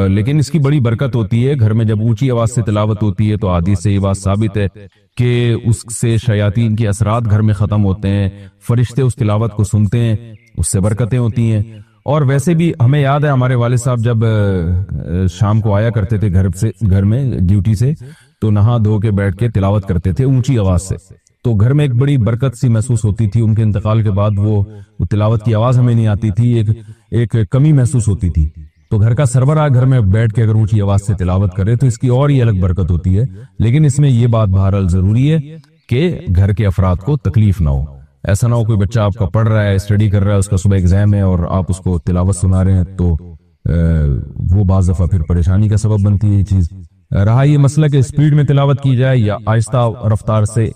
لیکن اس کی بڑی برکت ہوتی ہے، گھر میں جب اونچی آواز سے تلاوت ہوتی ہے تو حدیث سے یہ بات ثابت ہے کہ اس سے شیاطین کے اثرات گھر میں ختم ہوتے ہیں، فرشتے اس تلاوت کو سنتے ہیں، اس سے برکتیں ہوتی ہیں۔ اور ویسے بھی ہمیں یاد ہے ہمارے والد صاحب جب شام کو آیا کرتے تھے گھر میں ڈیوٹی سے، تو نہا دھو کے بیٹھ کے تلاوت کرتے تھے اونچی آواز سے، تو گھر میں ایک بڑی برکت سی محسوس ہوتی تھی۔ ان کے انتقال کے بعد وہ تلاوت کی آواز ہمیں نہیں آتی تھی، ایک کمی محسوس ہوتی تھی۔ تو گھر کا سربراہ گھر میں بیٹھ کے اگر اونچی آواز سے تلاوت کرے تو اس کی اور ہی الگ برکت ہوتی ہے، لیکن اس میں یہ بات بہرحال ضروری ہے کہ گھر کے افراد کو تکلیف نہ ہو۔ ایسا نہ ہو کوئی بچہ آپ کا پڑھ رہا ہے، اسٹڈی کر رہا ہے، اس کا صبح ایگزام ہے اور آپ اس کو تلاوت سنا رہے ہیں، تو وہ بعض دفعہ پھر پریشانی کا سبب بنتی ہے یہ چیز۔ رہا یہ مسئلہ کہ اسپیڈ میں تلاوت کی جائے یا آہستہ رفتار سے،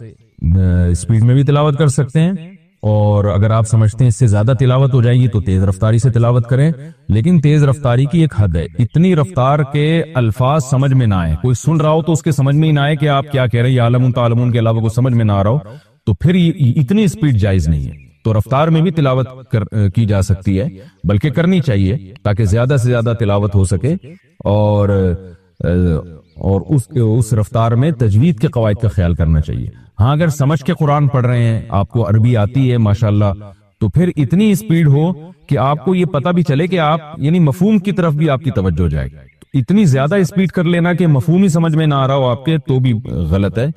اسپیڈ میں بھی تلاوت کر سکتے ہیں، اور اگر آپ سمجھتے ہیں اس سے زیادہ تلاوت ہو جائے گی تو تیز رفتاری سے تلاوت کریں، لیکن تیز رفتاری کی ایک حد ہے، اتنی رفتار کے الفاظ سمجھ میں نہ آئے، کوئی سن رہا ہو تو اس کے سمجھ میں ہی نہ آئے کہ آپ کیا کہہ رہے ہیں، یا عالمون تعلمون کے علاوہ کوئی سمجھ میں نہ آ رہا ہو، تو پھر اتنی اسپیڈ جائز نہیں ہے۔ تو رفتار میں بھی تلاوت کی جا سکتی ہے، بلکہ کرنی چاہیے تاکہ زیادہ سے زیادہ تلاوت ہو سکے، اور اس رفتار میں تجوید کے قواعد کا خیال کرنا چاہیے۔ ہاں اگر سمجھ کے قرآن پڑھ رہے ہیں، آپ کو عربی آتی ہے ماشاءاللہ، تو پھر اتنی اسپیڈ ہو کہ آپ کو یہ پتہ بھی چلے کہ آپ یعنی مفہوم کی طرف بھی آپ کی توجہ جائے گی۔ اتنی زیادہ اسپیڈ کر لینا کہ مفہوم ہی سمجھ میں نہ آ رہا ہو آپ کے، تو بھی غلط ہے۔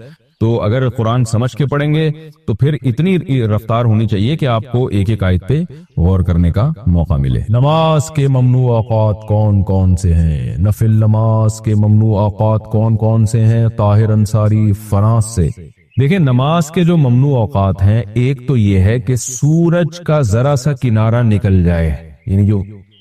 تو اگر قرآن سمجھ کے پڑھیں گے تو پھر اتنی رفتار ہونی چاہیے کہ آپ کو ایک ایک آیت پہ غور کرنے کا موقع ملے۔ نماز کے ممنوع اوقات کون کون سے ہیں؟ نفل نماز کے ممنوع اوقات کون کون سے ہیں؟ طاہر انصاری فرانس سے۔ دیکھیں، نماز کے جو ممنوع اوقات ہیں، ایک تو یہ ہے کہ سورج کا ذرا سا کنارہ نکل جائے، یعنی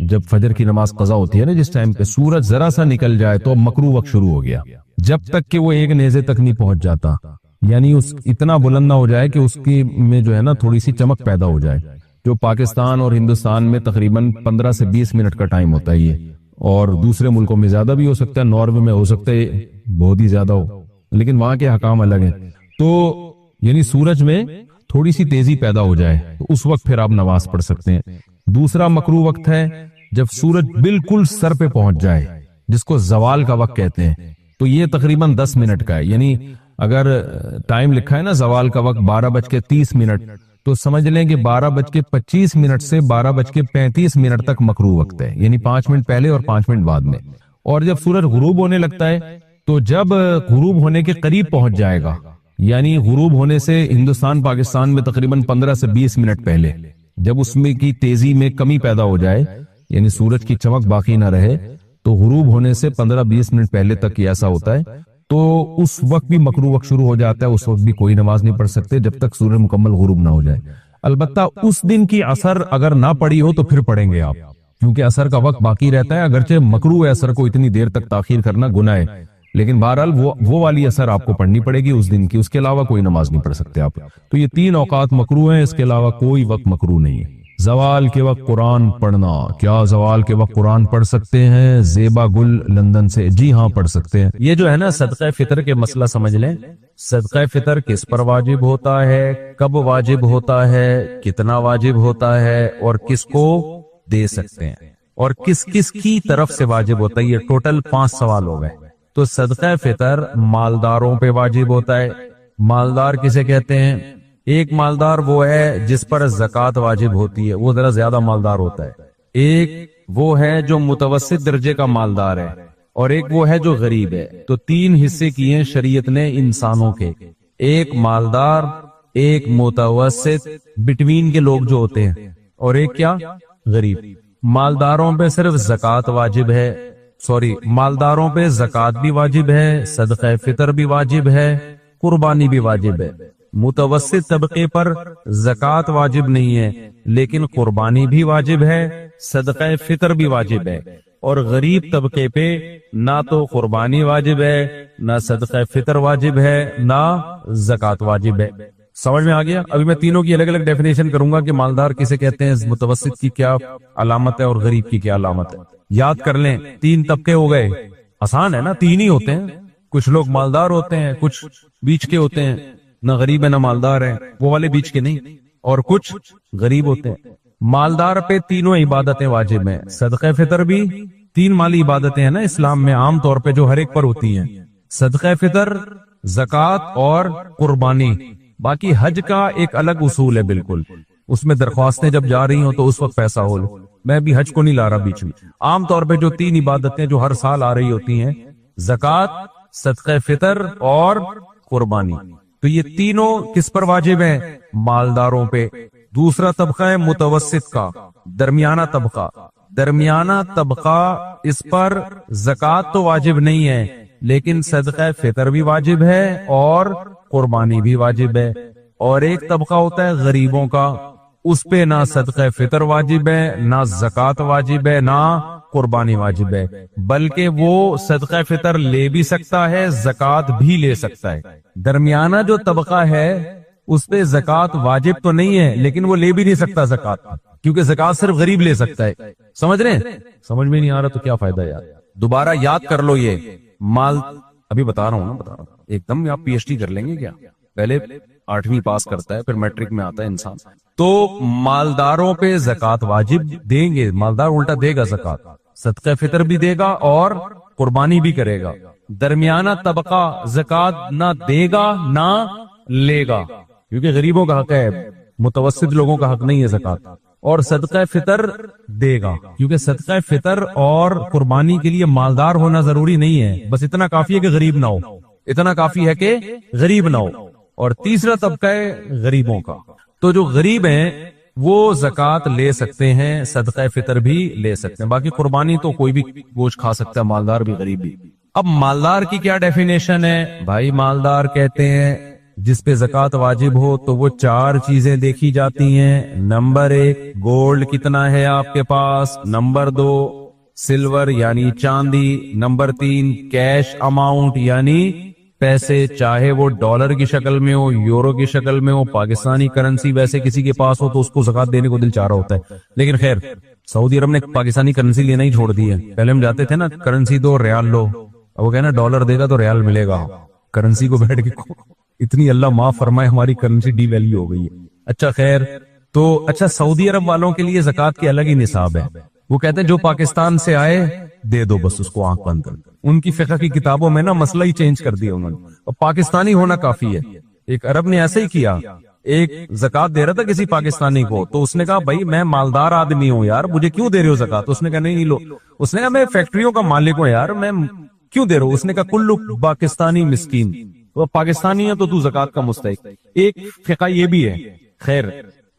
جب فجر کی نماز قضا ہوتی ہے نا، جس ٹائم پہ سورج ذرا سا نکل جائے تو مکروہ وقت شروع ہو گیا، جب تک کہ وہ ایک نیزے تک نہیں پہنچ جاتا، یعنی اتنا بلند نہ ہو جائے کہ اس کی میں جو ہے نا تھوڑی سی چمک پیدا ہو جائے، جو پاکستان اور ہندوستان میں تقریباً 15 سے 20 منٹ کا ٹائم ہوتا ہے یہ، اور دوسرے ملکوں میں زیادہ بھی ہو سکتا ہے، ناروے میں ہو سکتا ہے بہت ہی زیادہ ہو، لیکن وہاں کے حکام الگ ہیں۔ تو یعنی سورج میں تھوڑی سی تیزی پیدا ہو جائے تو اس وقت پھر آپ نماز پڑھ سکتے ہیں۔ دوسرا مکروہ وقت ہے جب سورج بالکل سر پہ پہنچ جائے، جس کو زوال کا وقت کہتے ہیں، تو یہ تقریباً 10 منٹ کا ہے، یعنی اگر ٹائم لکھا ہے نا زوال کا وقت 12:30 تو سمجھ لیں کہ 12:25 سے 12:35 تک مکروہ وقت ہے، یعنی 5 منٹ پہلے اور 5 منٹ بعد میں۔ اور جب سورج غروب ہونے لگتا ہے تو جب غروب ہونے کے قریب پہنچ جائے گا، یعنی غروب ہونے سے ہندوستان پاکستان میں تقریباً 15 سے 20 منٹ پہلے، جب اس میں کی تیزی میں کمی پیدا ہو جائے، یعنی سورج کی چمک باقی نہ رہے، تو غروب ہونے سے 15-20 منٹ پہلے تک یہ ایسا ہوتا ہے، تو اس وقت بھی مکروہ وقت شروع ہو جاتا ہے، اس وقت بھی کوئی نماز نہیں پڑھ سکتے جب تک سورج مکمل غروب نہ ہو جائے۔ البتہ اس دن کی عصر اگر نہ پڑی ہو تو پھر پڑھیں گے آپ، کیونکہ عصر کا وقت باقی رہتا ہے، اگرچہ مکروہ ہے عصر کو اتنی دیر تک تاخیر کرنا گناہ ہے، لیکن بہرحال وہ والی عصر آپ کو پڑھنی پڑے گی اس دن کی، اس کے علاوہ کوئی نماز نہیں پڑھ سکتے آپ۔ تو یہ 3 اوقات مکروہ ہیں، اس کے علاوہ کوئی وقت مکروہ نہیں ہے۔ زوال کے وقت قرآن پڑھنا، کیا زوال کے وقت قرآن پڑھ سکتے ہیں؟ زیبا گل لندن سے، جی ہاں پڑھ سکتے ہیں۔ یہ جو ہے نا صدقہ فطر کے مسئلہ سمجھ لیں، صدقہ فطر کس پر واجب ہوتا ہے، کب واجب ہوتا ہے، کتنا واجب ہوتا ہے، اور کس کو دے سکتے ہیں، اور کس کس کی طرف سے واجب ہوتا ہے۔ یہ ٹوٹل 5 سوال ہو گئے۔ تو صدقہ فطر مالداروں پہ واجب ہوتا ہے۔ مالدار کسے کہتے ہیں؟ ایک مالدار وہ ہے جس پر زکوٰۃ واجب ہوتی ہے، وہ ذرا زیادہ مالدار ہوتا ہے۔ ایک وہ ہے جو متوسط درجے کا مالدار ہے، اور ایک وہ ہے جو غریب ہے۔ تو 3 حصے کیے ہیں شریعت نے انسانوں کے، ایک مالدار، ایک متوسط، بٹوین کے لوگ جو ہوتے ہیں، اور ایک کیا؟ غریب۔ مالداروں پہ صرف زکوٰۃ واجب ہے، مالداروں پہ زکوٰۃ بھی واجب ہے، صدقہ فطر بھی واجب ہے، قربانی بھی واجب ہے۔ متوسط طبقے پر زکوٰۃ واجب نہیں ہے، لیکن قربانی بھی واجب ہے، صدقہ فطر بھی واجب ہے۔ اور غریب طبقے پہ نہ تو قربانی واجب ہے، نہ صدقہ فطر واجب ہے، نہ زکوٰۃ واجب ہے۔ سمجھ میں آ گیا؟ ابھی میں تینوں کی الگ الگ ڈیفینیشن کروں گا کہ مالدار کسے کہتے ہیں، متوسط کی کیا علامت ہے، اور غریب کی کیا علامت ہے۔ یاد کر لیں، 3 طبقے ہو گئے۔ آسان ہے نا، 3 ہی ہوتے ہیں۔ کچھ لوگ مالدار ہوتے ہیں، کچھ بیچ کے ہوتے ہیں، نہ غریب ہے نہ مالدار ہے، وہ والے بیچ کے نہیں، اور کچھ غریب ہوتے ہیں۔ مالدار پہ تینوں عبادتیں واجب ہیں، صدقہ فطر بھی، 3 مالی عبادتیں ہیں نا اسلام میں عام طور پہ جو ہر ایک پر ہوتی ہیں، صدقہ فطر، زکوٰۃ اور قربانی۔ باقی حج کا ایک الگ اصول ہے بالکل، اس میں درخواستیں جب جا رہی ہوں تو اس وقت پیسہ ہو لو، میں بھی حج کو نہیں لا رہا بیچ میں۔ عام طور پہ جو 3 عبادتیں جو ہر سال آ رہی ہوتی ہیں، زکوٰۃ، صدقہ فطر اور قربانی، تو یہ تینوں کس پر واجب ہیں؟ مالداروں پہ۔ دوسرا طبقہ ہے متوسط کا، درمیانہ طبقہ۔ درمیانہ طبقہ، اس پر زکوٰۃ تو واجب نہیں ہے، لیکن صدقہ فطر بھی واجب ہے اور قربانی بھی واجب ہے۔ اور ایک طبقہ ہوتا ہے غریبوں کا، اس پہ نہ صدقہ فطر واجب ہے، نہ زکوٰۃ واجب ہے، نہ قربانی واجب ہے، بلکہ وہ صدقہ فطر لے بھی سکتا ہے، زکوٰۃ بھی لے سکتا ہے۔ درمیانہ جو طبقہ ہے اس پہ زکوٰۃ واجب تو نہیں ہے، لیکن وہ لے بھی نہیں سکتا زکوٰۃ، کیونکہ زکوٰۃ صرف غریب لے سکتا ہے۔ سمجھ رہے ہیں؟ سمجھ میں نہیں آ رہا تو کیا فائدہ یار، دوبارہ یاد کر لو۔ یہ مال ابھی بتا رہا ہوں ایک دم آپ پی ایچ ڈی کر لیں گے کیا؟ پہلے 8ویں پاس کرتا ہے، پھر میٹرک میں آتا ہے انسان۔ تو مالداروں پہ زکوٰۃ واجب دیں گے، مالدار الٹا دے گا زکوٰۃ، صدقہ فطر بھی دے گا اور قربانی بھی کرے گا۔ درمیانہ طبقہ زکوٰۃ نہ دے گا نہ لے گا، کیونکہ غریبوں کا حق ہے، متوسط لوگوں کا حق نہیں ہے زکوٰۃ۔ اور صدقہ فطر دے گا، کیونکہ صدقہ فطر اور قربانی کے لیے مالدار ہونا ضروری نہیں ہے، بس اتنا کافی ہے کہ غریب نہ ہو، اتنا کافی ہے کہ غریب نہ ہو۔ اور تیسرا طبقہ ہے غریبوں کا، تو جو غریب ہیں وہ زکوٰۃ لے سکتے ہیں، صدقہ فطر بھی لے سکتے ہیں، باقی قربانی تو کوئی بھی گوشت کھا سکتا ہے، مالدار بھی غریب بھی۔ اب مالدار کی کیا ڈیفینیشن ہے؟ بھائی مالدار کہتے ہیں جس پہ زکوٰۃ واجب ہو تو وہ 4 چیزیں دیکھی جاتی ہیں۔ نمبر 1 گولڈ کتنا ہے آپ کے پاس، نمبر 2 سلور یعنی چاندی، نمبر 3 کیش اماؤنٹ یعنی پیسے، چاہے وہ ڈالر کی شکل میں ہو، یورو کی شکل میں ہو، پاکستانی کرنسی ویسے کسی کے پاس ہو تو اس کو زکوٰۃ دینے کو دل چاہ رہا ہوتا ہے، لیکن خیر سعودی عرب نے پاکستانی کرنسی لینا ہی چھوڑ دی ہے۔ پہلے ہم جاتے تھے نا کرنسی دو ریال لو، اب وہ کہنا ڈالر دے گا تو ریال ملے گا، کرنسی کو بیٹھ کے اتنی اللہ معاف فرمائے ہماری کرنسی ڈی ویلیو ہو گئی ہے۔ اچھا خیر، تو اچھا سعودی عرب والوں کے لیے زکوٰۃ کی الگ ہی نصاب ہے، وہ کہتے ہیں جو پاکستان سے آئے دے دو، بس اس کو آنکھ بند کر دو۔ ان کی فقہ کی کتابوں میں نا مسئلہ ہی چینج کر دیا انہوں نے، اور پاکستانی ہونا کافی ہے۔ ایک عرب نے ایسے ہی کیا، ایک زکوٰۃ دے رہا تھا کسی پاکستانی کو، تو اس نے کہا بھائی میں مالدار آدمی ہوں یار، مجھے کیوں دے رہے ہو زکوٰۃ؟ اس نے کہا نہیں لو، اس نے کہا میں فیکٹریوں کا مالک ہوں یار، میں کیوں دے رہا ہوں؟ اس نے کہا کلو پاکستانی مسکین، وہ پاکستانی ہے تو تو زکوٰۃ کا مستحق۔ ایک فقہ یہ بھی ہے۔ خیر،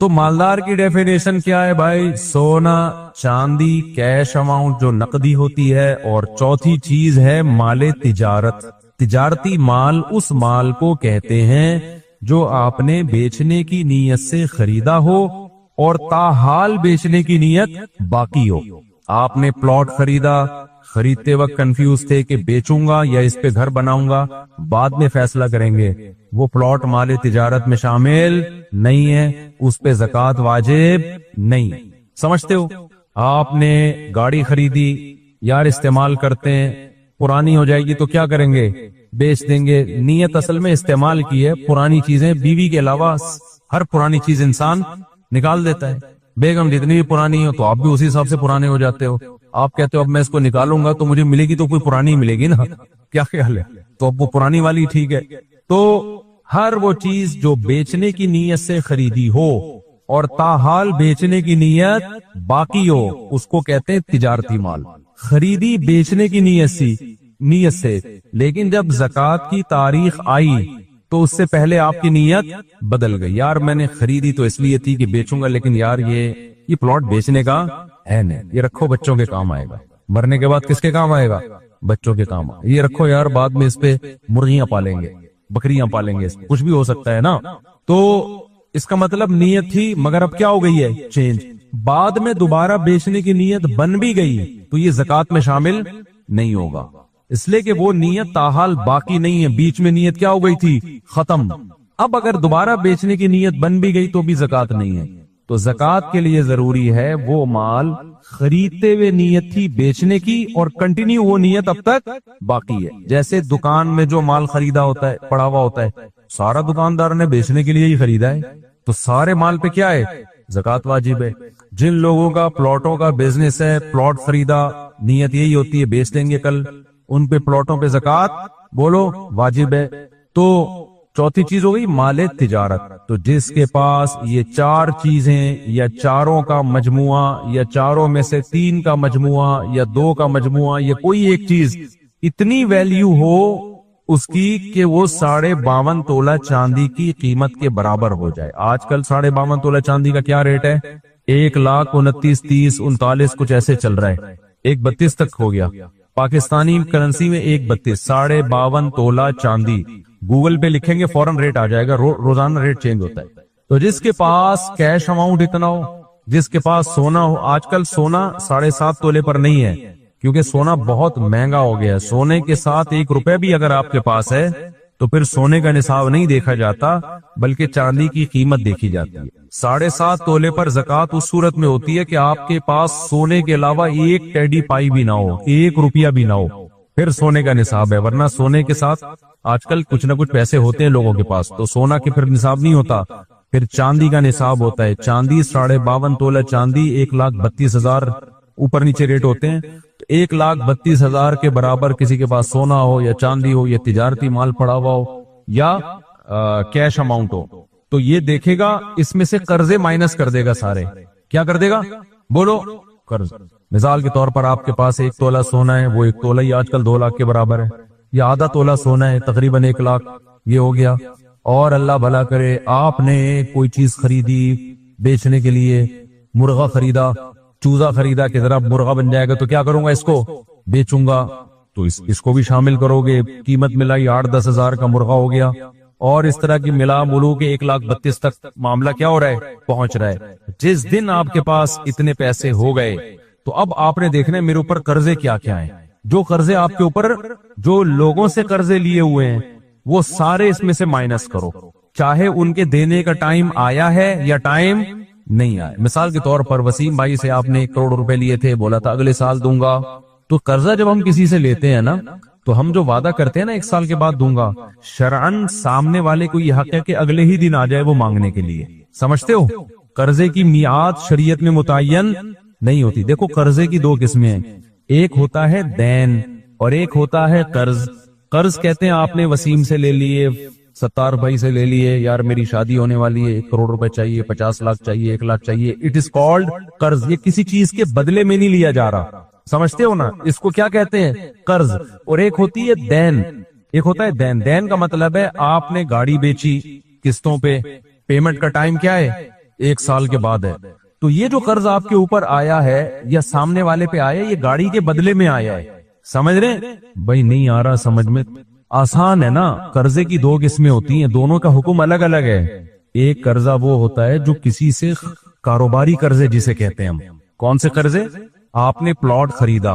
تو مالدار کی ڈیفینیشن کیا ہے بھائی؟ سونا چاندی کیش اماؤنٹ جو نقدی ہوتی ہے، اور چوتھی چیز ہے مال تجارت۔ تجارتی مال اس مال کو کہتے ہیں جو آپ نے بیچنے کی نیت سے خریدا ہو اور تاحال بیچنے کی نیت باقی ہو۔ آپ نے پلاٹ خریدا، خریدتے وقت کنفیوز تھے کہ بیچوں گا یا اس پہ گھر بناؤں گا، بعد میں فیصلہ کریں گے، وہ پلاٹ مال تجارت میں شامل نہیں ہے، اس پہ زکوٰۃ واجب نہیں۔ سمجھتے ہو؟ آپ نے گاڑی خریدی، یار استعمال کرتے ہیں، پرانی ہو جائے گی تو کیا کریں گے؟ بیچ دیں گے۔ نیت اصل میں استعمال کی ہے، پرانی چیزیں، بیوی کے علاوہ ہر پرانی چیز انسان نکال دیتا ہے۔ بیگم جتنی بھی پرانی ہو تو آپ بھی اسی حساب سے پرانے ہو جاتے ہو۔ آپ کہتے ہو اب میں اس کو نکالوں گا تو مجھے ملے گی تو کوئی پرانی ملے گی نا، کیا خیال ہے؟ تو اب وہ پرانی والی ٹھیک ہے۔ تو ہر وہ چیز جو بیچنے کی نیت سے خریدی ہو اور تاحال بیچنے کی نیت باقی ہو، اس کو کہتے ہیں تجارتی مال۔ خریدی بیچنے کی نیت سے، لیکن جب زکوٰۃ کی تاریخ آئی تو اس سے پہلے آپ کی نیت بدل گئی۔ یار میں نے خریدی تو اس لیے تھی کہ بیچوں گا، لیکن یار یہ پلاٹ بیچنے کا ہے نہیں، یہ رکھو بچوں کے کام آئے گا، مرنے کے بعد کس کے کام آئے گا؟ بچوں کے کام۔ یہ رکھو یار، بعد میں اس پہ مرغیاں پالیں گے، بکریاں پالیں گے، کچھ بھی ہو سکتا ہے نا۔ تو اس کا مطلب نیت تھی، مگر اب کیا ہو گئی ہے؟ چینج۔ بعد میں دوبارہ بیچنے کی نیت بن بھی گئی تو یہ زکوٰۃ میں شامل نہیں ہوگا، اس لیے کہ وہ نیت تاحال باقی نہیں ہے، بیچ میں نیت کیا ہو گئی تھی؟ ختم۔ اب اگر دوبارہ بیچنے کی نیت بن بھی گئی تو بھی زکوٰۃ نہیں ہے۔ تو زکوٰۃ کے لیے ضروری ہے وہ مال خریدتے ہوئے نیت تھی بیچنے کی اور کنٹینیو وہ نیت اب تک باقی ہے۔ جیسے دکان میں جو مال خریدا ہوتا ہے، پڑا ہوا ہوتا ہے، سارا دکاندار نے بیچنے کے لیے ہی خریدا ہے، تو سارے مال پہ کیا ہے؟ زکوٰۃ واجب ہے۔ جن لوگوں کا پلاٹوں کا بزنس ہے، پلاٹ خریدا، نیت یہی ہوتی ہے بیچ دیں گے کل، ان پہ پلاٹوں پہ زکوٰۃ بولو واجب ہے۔ تو چوتھی چیز ہو گئی مال تجارت۔ تو جس کے پاس یہ چار چیزیں یا چاروں کا مجموعہ یا چاروں میں سے تین کا مجموعہ یا دو کا مجموعہ یا کوئی ایک چیز اتنی ویلیو ہو اس کی کہ وہ 52.5 تولہ چاندی کی قیمت کے برابر ہو جائے۔ آج کل 52.5 تولہ چاندی کا کیا ریٹ ہے؟ 1,29,30 39 کچھ ایسے چل رہا ہے، 1,32 تک ہو گیا پاکستانی کرنسی میں۔ 1,32 52.5 تولہ چاندی، گوگل پہ لکھیں گے فوراً ریٹ آ جائے گا، روزانہ ریٹ چینج ہوتا ہے۔ تو جس کے پاس کیش اماؤنٹ اتنا ہو، جس کے پاس سونا ہو، آج کل سونا 7.5 تولے پر نہیں ہے کیونکہ سونا بہت مہنگا ہو گیا ہے۔ سونے کے ساتھ 1 روپے بھی اگر آپ کے پاس ہے تو پھر سونے کا نصاب نہیں دیکھا جاتا بلکہ چاندی کی قیمت دیکھی جاتی ہے۔ 7.5 تولے پر زکوٰۃ اس صورت میں ہوتی ہے کہ آپ کے پاس سونے کے علاوہ 1 ٹیڈی پائی بھی نہ ہو، 1 روپیہ بھی نہ ہو، پھر سونے کا نصاب ہے۔ ورنہ سونے کے ساتھ آج کل کچھ نہ کچھ پیسے ہوتے ہیں لوگوں کے پاس، تو سونا کے پھر نصاب نہیں ہوتا، پھر چاندی کا نصاب ہوتا ہے۔ چاندی 52.5 تولہ چاندی 1,32,000 اوپر نیچے ریٹ ہوتے ہیں، 1,32,000 کے برابر کسی کے پاس سونا ہو یا چاندی ہو یا تجارتی مال پڑا ہوا ہو یا کیش اماؤنٹ ہو تو یہ دیکھے گا، اس میں سے قرضے مائنس کر دے گا سارے۔ کیا کر دے گا؟ بولو، قرض۔ مثال کے طور پر آپ کے پاس 1 تولہ سونا ہے، وہ 1 تولہ ہی آج کل 2 لاکھ کے برابر ہے، یا آدھا تولہ سونا ہے تقریباً 1 لاکھ، یہ ہو گیا۔ اور اللہ بھلا کرے آپ نے کوئی چیز خریدی بیچنے کے لیے، مرغا خریدا، چوزا خریدا کہ ذرا مرغا بن جائے گا تو کیا کروں گا؟ اس کو بیچوں گا، تو اس کو بھی شامل کرو گے، قیمت ملائی 8-10 ہزار کا مرغا ہو گیا، اور اس طرح کی ملا ملو کے 1,32,000 تک معاملہ کیا ہو رہا ہے؟ پہنچ رہا ہے۔ جس دن آپ کے پاس اتنے پیسے ہو گئے تو اب آپ نے دیکھنا ہے میرے اوپر قرضے کیا کیا ہیں۔ جو قرضے آپ کے اوپر جو لوگوں سے قرضے لیے ہوئے ہیں وہ سارے اس میں سے مائنس کرو، چاہے ان کے دینے کا ٹائم آیا ہے یا ٹائم نہیں آیا۔ مثال کے طور پر وسیم بھائی سے آپ نے 1 کروڑ روپے لیے تھے، بولا تھا اگلے سال دوں گا۔ تو قرضہ جب ہم کسی سے لیتے ہیں نا تو ہم جو وعدہ کرتے ہیں نا 1 سال کے بعد دوں گا، شرعن سامنے والے کو یہ حق ہے کہ اگلے ہی دن آ جائے وہ مانگنے کے لیے۔ سمجھتے ہو؟ قرضے کی میعاد شریعت میں متعین نہیں ہوتی۔ دیکھو قرضے کی 2 قسمیں ہیں، ایک ہوتا ہے دین اور ایک ہوتا ہے قرض۔ قرض کہتے ہیں آپ نے وسیم سے لے لیے، ستار بھائی سے لے لیے، یار میری شادی ہونے والی ہے، 1 کروڑ روپے چاہیے، 50 لاکھ چاہیے، 1 لاکھ چاہیے، اٹ از کالڈ قرض۔ یہ کسی چیز کے بدلے میں نہیں لیا جا رہا، سمجھتے ہو نا؟ اس کو کیا کہتے ہیں؟ قرض۔ اور ایک ہوتی ہے دین، ایک ہوتا ہے دین۔ دین کا مطلب ہے آپ نے گاڑی بیچی قسطوں پہ، پیمنٹ کا ٹائم کیا ہے؟ 1 سال کے بعد ہے۔ تو یہ جو قرض آپ کے اوپر آیا ہے یا سامنے والے پہ آیا، یہ گاڑی کے بدلے میں آیا ہے۔ سمجھ رہے بھائی؟ نہیں آ رہا سمجھ میں؟ آسان ہے نا۔ قرضے کی 2 قسمیں ہوتی ہیں، دونوں کا حکم الگ الگ ہے۔ ایک قرضہ وہ ہوتا ہے جو کسی سے کاروباری قرضے جسے کہتے ہیں ہم۔ کون سے قرضے؟ آپ نے پلاٹ خریدا،